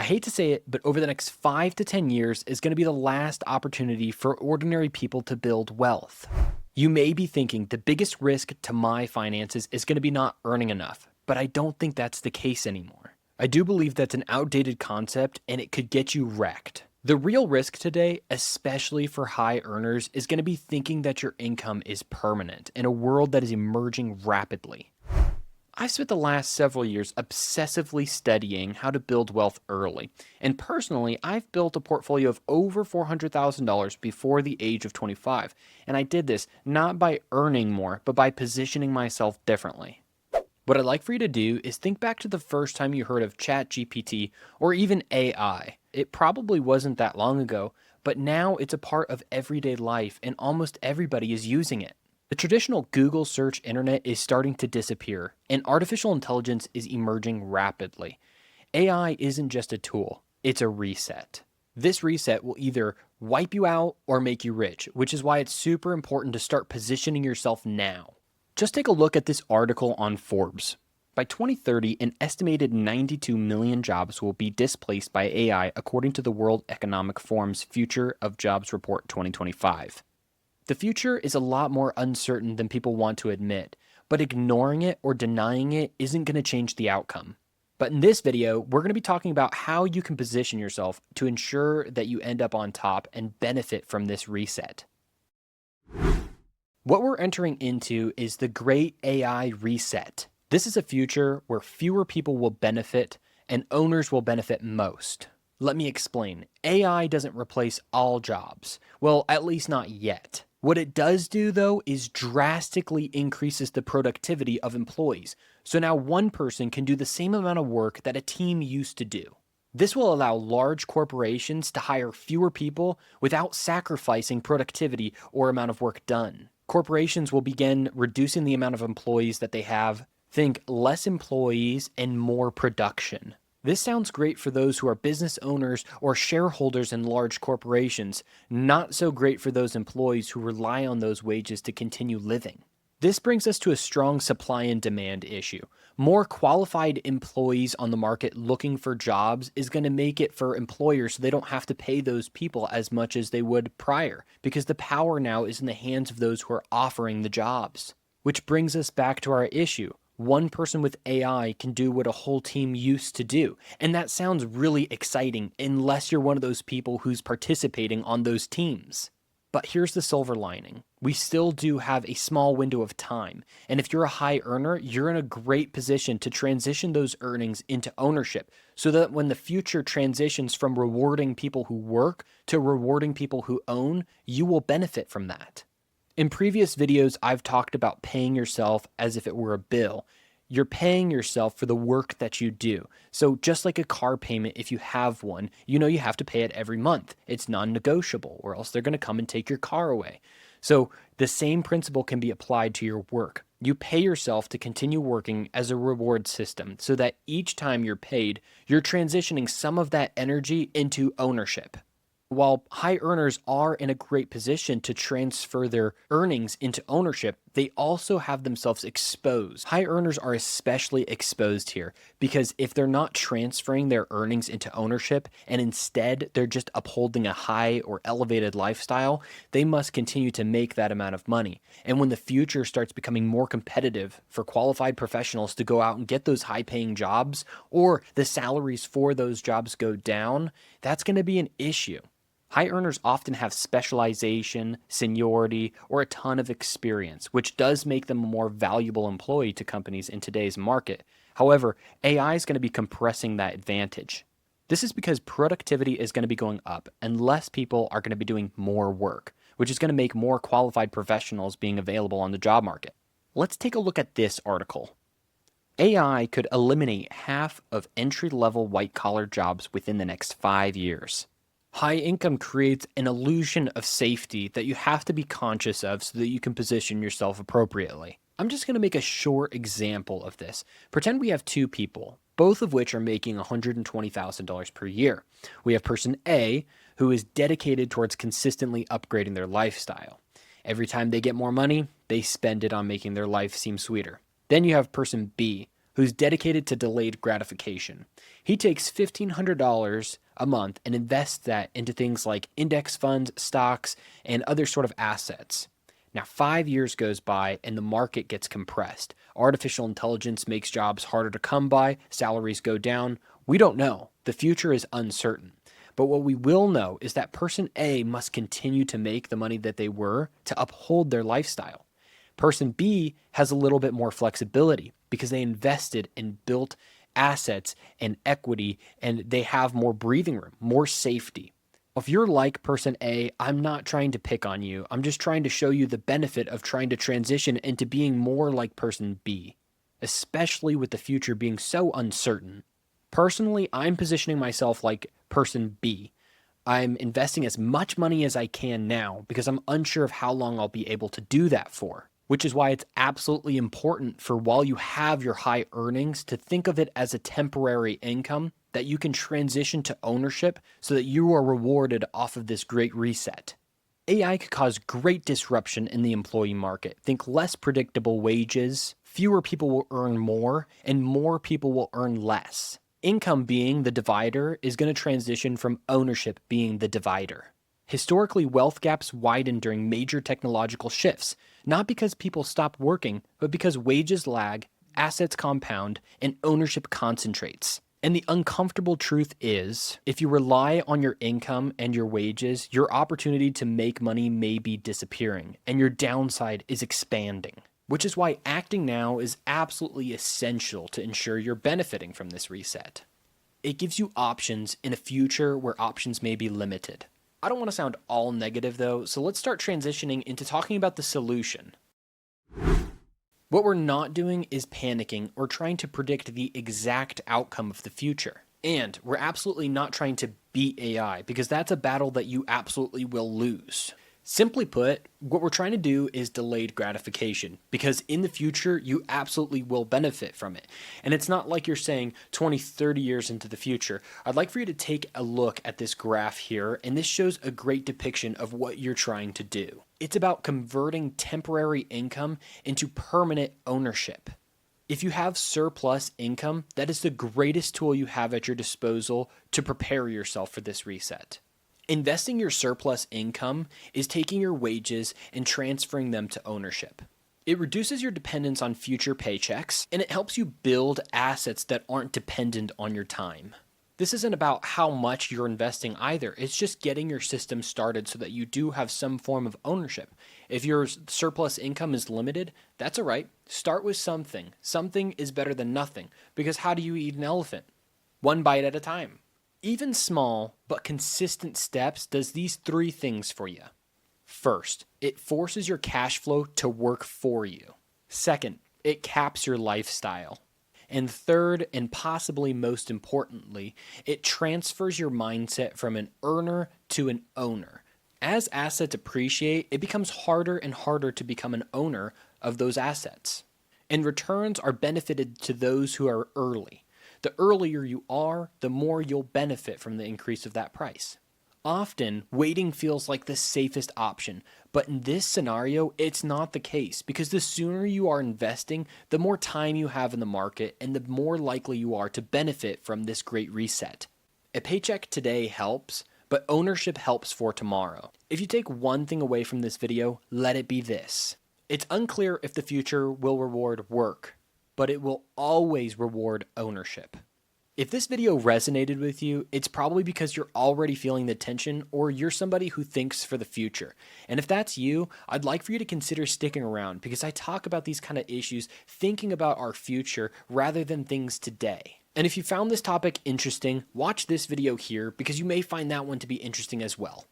hate to say it, but over the next 5 to 10 years is going to be the last opportunity for ordinary people to build wealth. You may be thinking the biggest risk to my finances is going to be not earning enough, but I don't think that's the case anymore. I do believe that's an outdated concept and it could get you wrecked. The real risk today, especially for high earners, is going to be thinking that your income is permanent in a world that is emerging rapidly. I've spent the last several years obsessively studying how to build wealth early, and personally, I've built a portfolio of over $400,000 before the age of 25, and I did this not by earning more, but by positioning myself differently. What I'd like for you to do is think back to the first time you heard of ChatGPT or even AI. It probably wasn't that long ago, but now it's a part of everyday life and almost everybody is using it. The traditional Google search internet is starting to disappear, and artificial intelligence is emerging rapidly. AI isn't just a tool, it's a reset. This reset will either wipe you out or make you rich, which is why it's super important to start positioning yourself now. Just take a look at this article on Forbes. By 2030, an estimated 92 million jobs will be displaced by AI, according to the World Economic Forum's Future of Jobs Report 2025. The future is a lot more uncertain than people want to admit, but ignoring it or denying it isn't going to change the outcome. But in this video, we're going to be talking about how you can position yourself to ensure that you end up on top and benefit from this reset. What we're entering into is the great AI reset. This is a future where fewer people will benefit and owners will benefit most. Let me explain. AI doesn't replace all jobs. Well, at least not yet. What it does do, though, is drastically increases the productivity of employees. So now one person can do the same amount of work that a team used to do. This will allow large corporations to hire fewer people without sacrificing productivity or amount of work done. Corporations will begin reducing the amount of employees that they have. Think less employees and more production. This sounds great for those who are business owners or shareholders in large corporations, not so great for those employees who rely on those wages to continue living. This brings us to a strong supply and demand issue. More qualified employees on the market looking for jobs is going to make it for employers so they don't have to pay those people as much as they would prior, because the power now is in the hands of those who are offering the jobs. Which brings us back to our issue. One person with AI can do what a whole team used to do. And that sounds really exciting unless you're one of those people who's participating on those teams. But here's the silver lining. We still do have a small window of time. And if you're a high earner, you're in a great position to transition those earnings into ownership so that when the future transitions from rewarding people who work to rewarding people who own, you will benefit from that. In previous videos, I've talked about paying yourself as if it were a bill. You're paying yourself for the work that you do. So just like a car payment, if you have one, you know you have to pay it every month. It's non-negotiable, or else they're going to come and take your car away. So the same principle can be applied to your work. You pay yourself to continue working as a reward system so that each time you're paid, you're transitioning some of that energy into ownership. While high earners are in a great position to transfer their earnings into ownership, they also have themselves exposed. High earners are especially exposed here because if they're not transferring their earnings into ownership and instead they're just upholding a high or elevated lifestyle, they must continue to make that amount of money. And when the future starts becoming more competitive for qualified professionals to go out and get those high-paying jobs, or the salaries for those jobs go down, that's going to be an issue. High earners often have specialization, seniority, or a ton of experience, which does make them a more valuable employee to companies in today's market. However, AI is going to be compressing that advantage. This is because productivity is going to be going up and less people are going to be doing more work, which is going to make more qualified professionals being available on the job market. Let's take a look at this article. AI could eliminate half of entry-level white-collar jobs within the next 5 years. High income creates an illusion of safety that you have to be conscious of so that you can position yourself appropriately. I'm just going to make a short example of this. Pretend we have two people, both of which are making $120,000 per year. We have person A, who is dedicated towards consistently upgrading their lifestyle. Every time they get more money, they spend it on making their life seem sweeter. Then you have person B, who's dedicated to delayed gratification. He takes $1,500 a month and invests that into things like index funds, stocks, and other sort of assets. Now, 5 years goes by and the market gets compressed. Artificial intelligence makes jobs harder to come by, salaries go down. We don't know. The future is uncertain. But what we will know is that person A must continue to make the money that they were to uphold their lifestyle. Person B has a little bit more flexibility because they invested and built assets and equity, and they have more breathing room, more safety. If you're like person A, I'm not trying to pick on you. I'm just trying to show you the benefit of trying to transition into being more like person B, especially with the future being so uncertain. Personally, I'm positioning myself like person B. I'm investing as much money as I can now because I'm unsure of how long I'll be able to do that for, which is why it's absolutely important for while you have your high earnings to think of it as a temporary income that you can transition to ownership so that you are rewarded off of this great reset. AI could cause great disruption in the employee market. Think less predictable wages, fewer people will earn more, and more people will earn less. Income being the divider is going to transition from ownership being the divider. Historically, wealth gaps widen during major technological shifts, not because people stop working, but because wages lag, assets compound, and ownership concentrates. And the uncomfortable truth is, if you rely on your income and your wages, your opportunity to make money may be disappearing, and your downside is expanding. Which is why acting now is absolutely essential to ensure you're benefiting from this reset. It gives you options in a future where options may be limited. I don't want to sound all negative though, so let's start transitioning into talking about the solution. What we're not doing is panicking or trying to predict the exact outcome of the future. And we're absolutely not trying to beat AI because that's a battle that you absolutely will lose. Simply put, what we're trying to do is delayed gratification because in the future, you absolutely will benefit from it. And it's not like you're saying 20, 30 years into the future. I'd like for you to take a look at this graph here, and this shows a great depiction of what you're trying to do. It's about converting temporary income into permanent ownership. If you have surplus income, that is the greatest tool you have at your disposal to prepare yourself for this reset. Investing your surplus income is taking your wages and transferring them to ownership. It reduces your dependence on future paychecks, and it helps you build assets that aren't dependent on your time. This isn't about how much you're investing either. It's just getting your system started so that you do have some form of ownership. If your surplus income is limited, that's all right. Start with something. Something is better than nothing, because how do you eat an elephant? One bite at a time. Even small but consistent steps does these three things for you. First, it forces your cash flow to work for you. Second, it caps your lifestyle. And third, and possibly most importantly, it transfers your mindset from an earner to an owner. As assets appreciate, it becomes harder and harder to become an owner of those assets. And returns are benefited to those who are early. The earlier you are, the more you'll benefit from the increase of that price. Often, waiting feels like the safest option, but in this scenario, it's not the case because the sooner you are investing, the more time you have in the market and the more likely you are to benefit from this great reset. A paycheck today helps, but ownership helps for tomorrow. If you take one thing away from this video, let it be this. It's unclear if the future will reward work, but it will always reward ownership. If this video resonated with you, it's probably because you're already feeling the tension or you're somebody who thinks for the future. And if that's you, I'd like for you to consider sticking around because I talk about these kind of issues thinking about our future rather than things today. And if you found this topic interesting, watch this video here because you may find that one to be interesting as well.